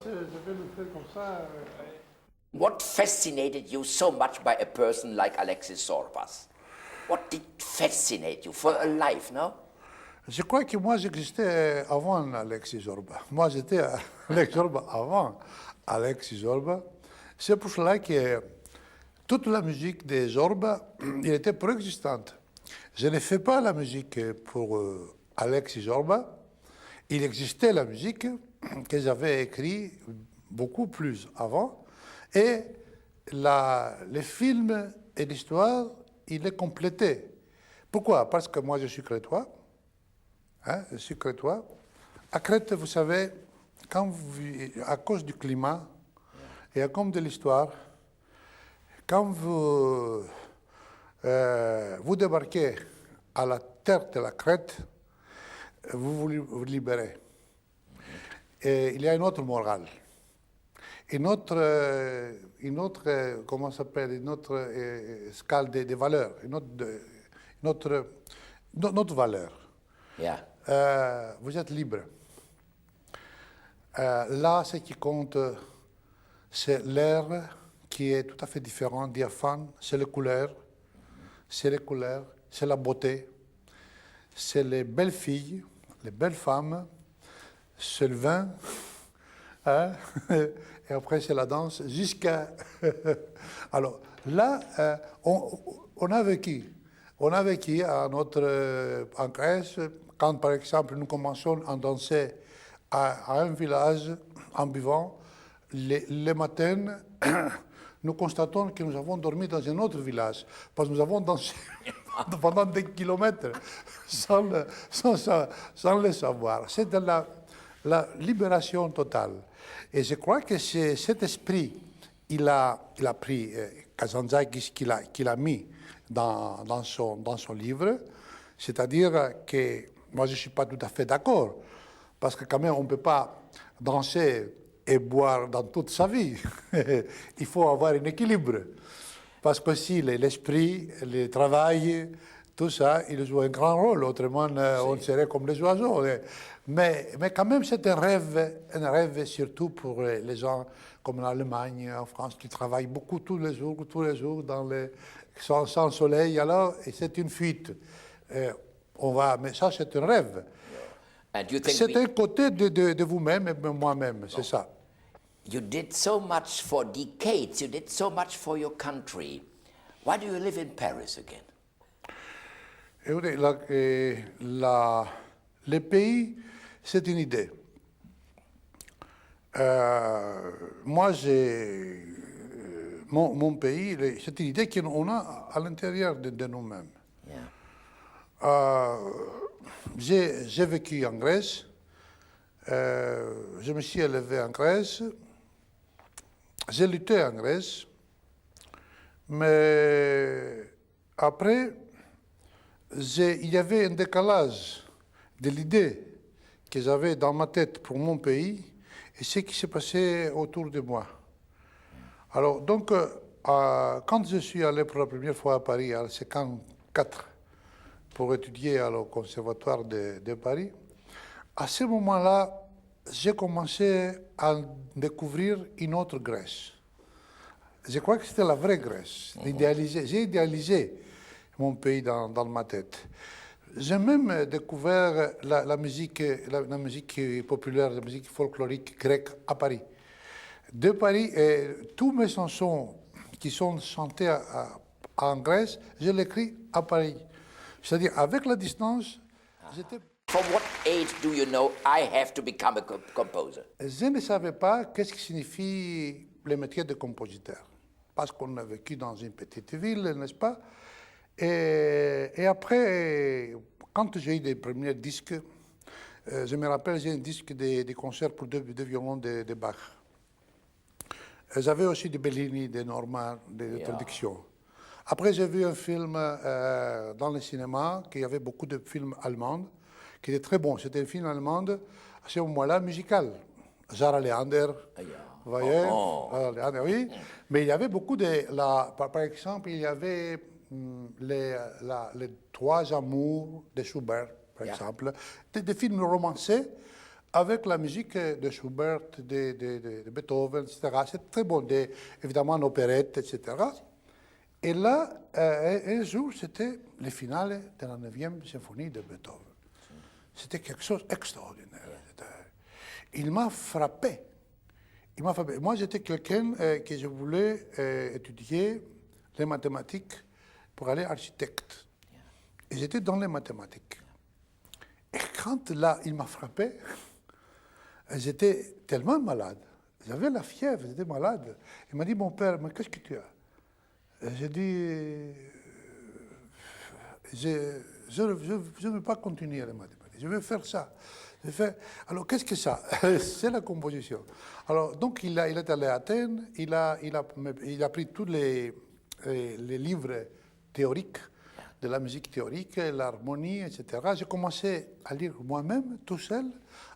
je vais le faire comme ça. What fascinated you so much by a person like Alexis Sorbas? What did fascinate you for a life, no? Je crois que moi, j'existais avant Alexis Zorba. Moi, j'étais Alexis Zorba avant Alexis Zorba. C'est pour cela que toute la musique des Zorba, il était préexistante. Je ne fais pas la musique pour Alexis Zorba. Il existait la musique que j'avais écrite beaucoup plus avant. Et les films et l'histoire, il est complété. Pourquoi? Parce que moi, je suis crétois. Hein, je suis crétois. À Crète, vous savez, à cause du climat et à cause de l'histoire, quand vous débarquez à la terre de la Crète, vous libérez. Et il y a une autre morale, une autre comment ça s'appelle, une autre scale de valeurs, une autre valeur. Yeah. Vous êtes libre. Là, ce qui compte, c'est l'air qui est tout à fait différent, diaphane, c'est les couleurs, c'est la beauté, c'est les belles filles, les belles femmes, c'est le vin, hein? Et après c'est la danse, jusqu'à... Alors là, on a vécu. On a vécu en Grèce, quand par exemple nous commençons à danser à un village en buvant, les matins, nous constatons que nous avons dormi dans un autre village, parce que nous avons dansé pendant des kilomètres sans le savoir. C'est de la libération totale. Et je crois que c'est cet esprit, il a pris Kazantzakis, qu'il a mis dans son livre, c'est-à-dire que moi je ne suis pas tout à fait d'accord, parce que quand même on ne peut pas danser et boire dans toute sa vie. Il faut avoir un équilibre, parce que si l'esprit, le travail, tout ça, il joue un grand rôle, autrement on serait comme les oiseaux. Mais quand même c'est un rêve surtout pour les gens comme en Allemagne, en France, qui travaillent beaucoup tous les jours sans soleil, alors c'est une fuite. Mais ça, c'est un rêve. C'est un côté de vous-même et de moi-même, c'est ça. You did so much for decades, you did so much for your country. Why do you live in Paris again? Le pays, c'est une idée. Moi, mon pays, c'est une idée qu'on a à l'intérieur de nous-mêmes. Yeah. J'ai vécu en Grèce, je me suis élevé en Grèce, j'ai lutté en Grèce, mais après, il y avait un décalage de l'idée que j'avais dans ma tête pour mon pays et ce qui s'est passé autour de moi. Alors, donc, quand je suis allé pour la première fois à Paris, en 1954, pour étudier au Conservatoire de Paris, à ce moment-là, j'ai commencé à découvrir une autre Grèce. Je crois que c'était la vraie Grèce. J'ai idéalisé mon pays dans ma tête. J'ai même découvert la musique populaire, la musique folklorique grecque à Paris. De Paris, et tous mes chansons qui sont chantées en Grèce, je l'écris à Paris. C'est-à-dire, avec la distance, j'étais... From what age do you know I have to become a composer? Je ne savais pas qu'est-ce qui signifie le métier de compositeur, parce qu'on a vécu dans une petite ville, n'est-ce pas? Et après, quand j'ai eu des premiers disques, je me rappelle, j'ai un disque des concerts pour deux violons de Bach. J'avais aussi de Bellini, de Norma, de traductions. Après, j'ai vu un film dans le cinéma, qu'il y avait beaucoup de films allemands, qui était très bon. C'était un film allemand, à ce moment-là, musical. Zara Leander, vous voyez, Zara Leander, oui. Mais il y avait beaucoup par exemple, il y avait les Trois Amours de Schubert, par exemple. Des films romancés avec la musique de Schubert, de Beethoven, etc. C'est très bon, évidemment en opérette, etc. Et là, un jour, c'était le finale de la 9e symphonie de Beethoven. C'était quelque chose d'extraordinaire. Il m'a frappé. Il m'a frappé. Moi, j'étais quelqu'un que je voulais étudier les mathématiques pour aller architecte. Et j'étais dans les mathématiques. Et quand là, il m'a frappé, j'étais tellement malade. J'avais la fièvre, j'étais malade. Il m'a dit, mon père, mais qu'est-ce que tu as? J'ai dit, je ne veux pas continuer les mathématiques, je vais faire ça. Alors, qu'est-ce que ça? C'est la composition. Alors, donc, il est allé à Athènes, il a pris tous les livres théoriques de la musique théorique, l'harmonie, etc. J'ai commencé à lire moi-même, tout seul.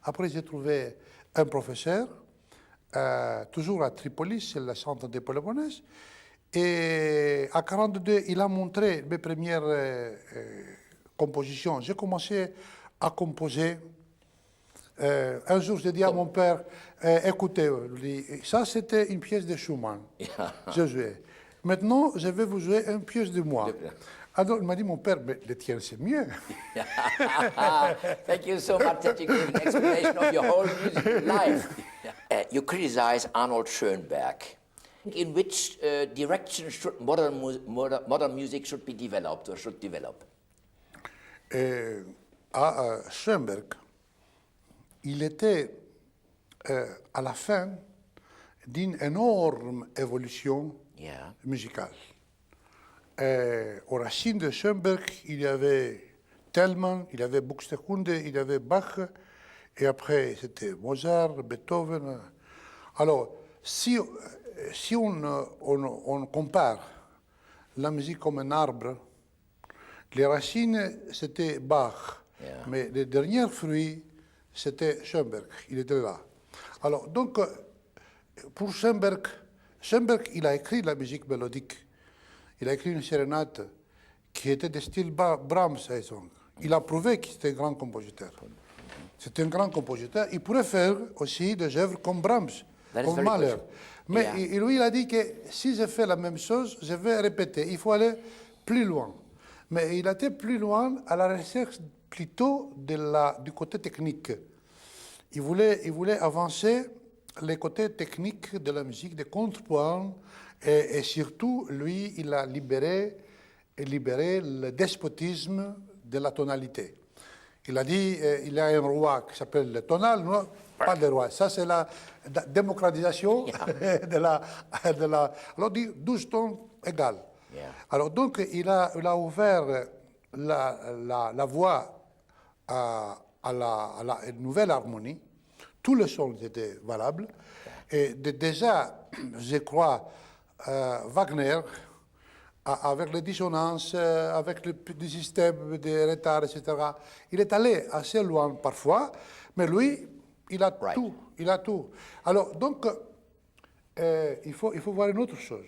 Après, j'ai trouvé un professeur, toujours à Tripoli, c'est le centre de Péloponnèse. Et à 42, il a montré mes premières compositions. J'ai commencé à composer. Un jour, j'ai dit à mon père, écoutez, ça c'était une pièce de Schumann. Je jouais. Maintenant, je vais vous jouer une pièce de moi. Alors, il m'a dit, mon père, mais le tien, c'est mieux. Thank you so much that you gave an explanation of your whole music life. You criticize Arnold Schoenberg. In which direction should modern music should be developed or should develop? Schoenberg, il était à la fin d'une énorme évolution musicale. Aux racines de Schoenberg, il y avait Telemann, il y avait Buxtehude, il y avait Bach, et après c'était Mozart, Beethoven. Alors, si on compare la musique comme un arbre, les racines c'était Bach, mais les derniers fruits c'était Schoenberg, il était là. Alors, donc, pour Schoenberg, il a écrit la musique mélodique. Il a écrit une sérénate qui était de style Brahms. Il a prouvé qu'il était un grand compositeur. C'était un grand compositeur. Il pourrait faire aussi des œuvres comme Brahms, comme Mahler. Mais lui, il a dit que si je fais la même chose, je vais répéter. Il faut aller plus loin. Mais il a été plus loin à la recherche plutôt du côté technique. Il voulait avancer les côtés techniques de la musique, des contrepoints, et surtout, lui, il a libéré le despotisme de la tonalité. Il a dit, il y a un roi qui s'appelle le tonal, non, pas le roi. Ça, c'est la démocratisation de la... Alors, dit 12 tons égales. Alors, donc, il a ouvert la voie à la nouvelle harmonie. Tous les sons étaient valables. Et déjà, je crois, Wagner, avec les dissonances, avec le système de retard, etc., il est allé assez loin parfois, mais lui, il a tout. Il a tout. Alors, donc, il faut voir une autre chose,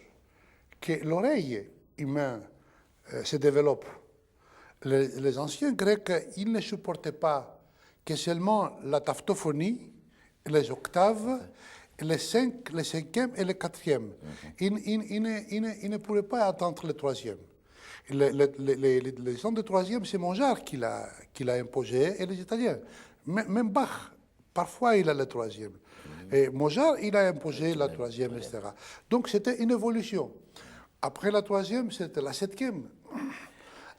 que l'oreille humaine se développe. Les anciens Grecs, ils ne supportaient pas que seulement la taphophonie, les octaves, le cinquième et le quatrième. Ils ne pourraient pas attendre le troisième. Les sons de troisième, c'est Mozart qui l'a imposé, et les Italiens. Même Bach, parfois, il a le troisième. Et Mozart, il a imposé la troisième, etc. Donc, c'était une évolution. Après la troisième, c'était la septième.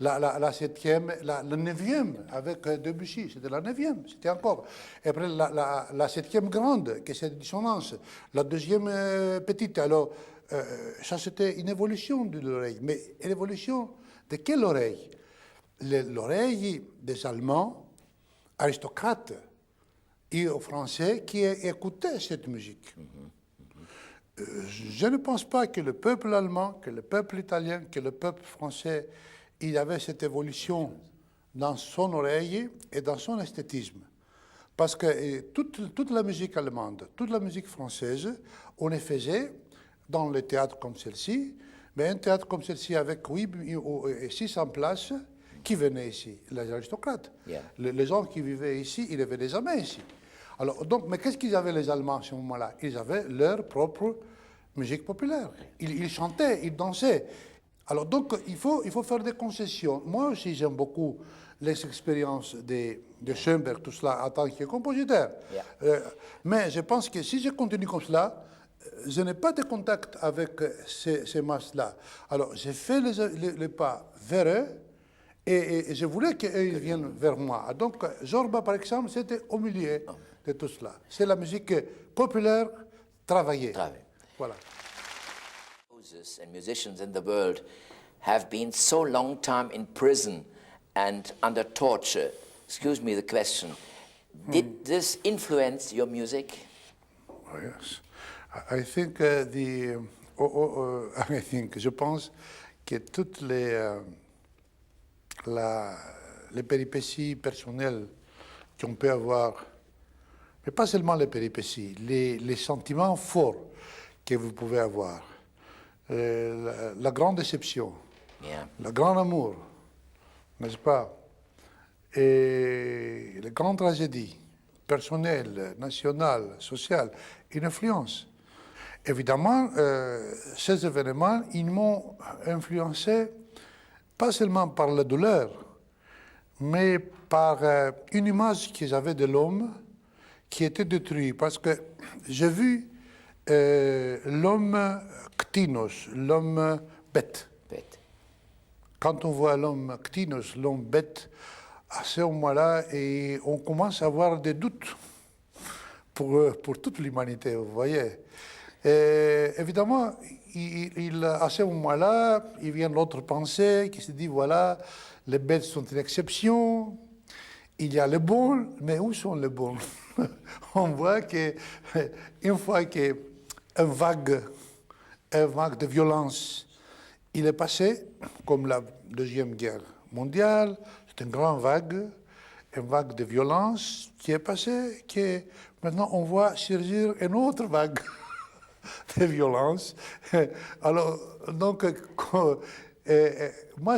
La septième, la neuvième avec Debussy, c'était la neuvième, c'était encore. Et après la septième grande, qui c'est dissonance, la deuxième petite. Alors, ça c'était une évolution de l'oreille. Mais une évolution de quelle oreille? L'oreille des Allemands, aristocrates, et aux Français qui écoutaient cette musique. Je ne pense pas que le peuple allemand, que le peuple italien, que le peuple français, il y avait cette évolution dans son oreille et dans son esthétisme. Parce que toute la musique allemande, toute la musique française, on les faisait dans les théâtres comme celle-ci, mais un théâtre comme celle-ci avec 600 places, qui venaient ici? Les aristocrates. Les gens qui vivaient ici, ils avaient des amis ici. Alors, donc, mais qu'est-ce qu'ils avaient les Allemands à ce moment-là? Ils avaient leur propre musique populaire. Ils chantaient, ils dansaient. Alors donc, il faut faire des concessions. Moi aussi, j'aime beaucoup les expériences de Schoenberg, tout cela, en tant que compositeur. Mais je pense que si je continue comme cela, je n'ai pas de contact avec ces masses-là. Alors, j'ai fait les pas vers eux et je voulais qu'eux viennent vers moi. Donc, Zorba, par exemple, c'était au milieu de tout cela. C'est la musique populaire travaillée. Voilà. Composers and musicians in the world have been so long time in prison and under torture. Excuse me the question. Did this influence your music? Oh, yes. I think je pense que toutes les péripéties personnelles qu'on peut avoir, mais pas seulement les péripéties, les sentiments forts que vous pouvez avoir, la grande déception, le grand amour, n'est-ce pas, et les grandes tragédies personnelles, nationales, sociales, une influence. Évidemment, ces événements, ils m'ont influencé pas seulement par la douleur, mais par une image que j'avais de l'homme qui était détruit. Parce que j'ai vu l'homme ktinos, l'homme bête. Quand on voit l'homme ktinos, l'homme bête, à ce moment-là, et on commence à avoir des doutes pour toute l'humanité, vous voyez. Et évidemment, à ce moment-là, il vient l'autre pensée qui se dit, voilà, les bêtes sont une exception, il y a les bons, mais où sont les bons? On voit qu'une fois qu'un vague de violence, il est passé, comme la Deuxième Guerre mondiale, c'est une grande vague de violence qui est passée, que maintenant on voit surgir une autre vague de violence. Alors, donc, moi,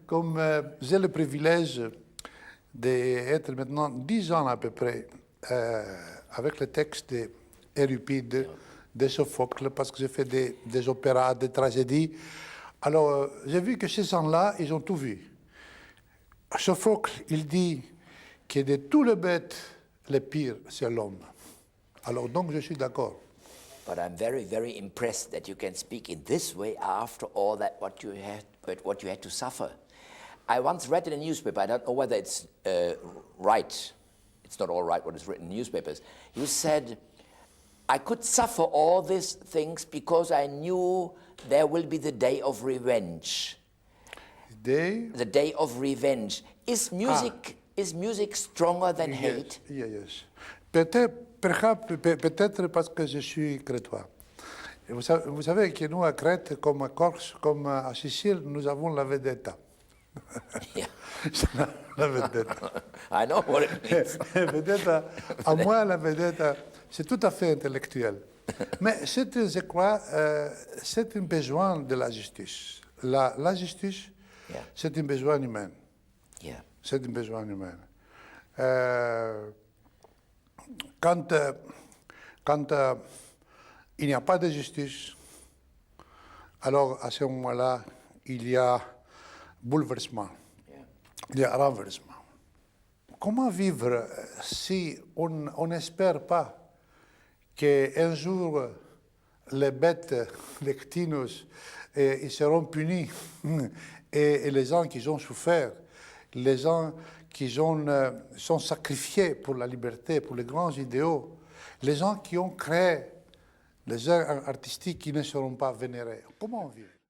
comme j'ai le privilège d'être maintenant 10 ans à peu près avec le texte d'Euripide, de Sophocle, parce que j'ai fait des opéras, des tragédies. Alors, j'ai vu que ces gens-là, ils ont tout vu. Sophocle, il dit que de tous les bêtes, le pire, c'est l'homme. Alors, donc, je suis d'accord. But I'm very, very impressed that you can speak in this way after all that what you had to suffer. I once read in a newspaper, I don't know whether it's right, it's not all right what is written in newspapers. You said, I could suffer all these things because I knew there will be the day of revenge. The day of revenge. Is music stronger than hate? Yes. Peut-être parce que je suis crétois. Vous savez que nous, à Crète, comme à Corse, comme à Sicile, nous avons la vedetta. Yeah. La vedetta. I know what it means. Vedetta, à moi, la vedetta, c'est tout à fait intellectuel. Mais je crois, c'est un besoin de la justice. La justice, c'est un besoin humain. Yeah. C'est un besoin humain. Quand il n'y a pas de justice, alors à ce moment-là, il y a bouleversement, il y a renversement. Comment vivre si on n'espère pas qu'un jour les bêtes, les ktinos, ils seront punis et les gens qui ont souffert, les gens qui sont sacrifiés pour la liberté, pour les grands idéaux, les gens qui ont créé les œuvres artistiques qui ne seront pas vénérés. Comment vivre?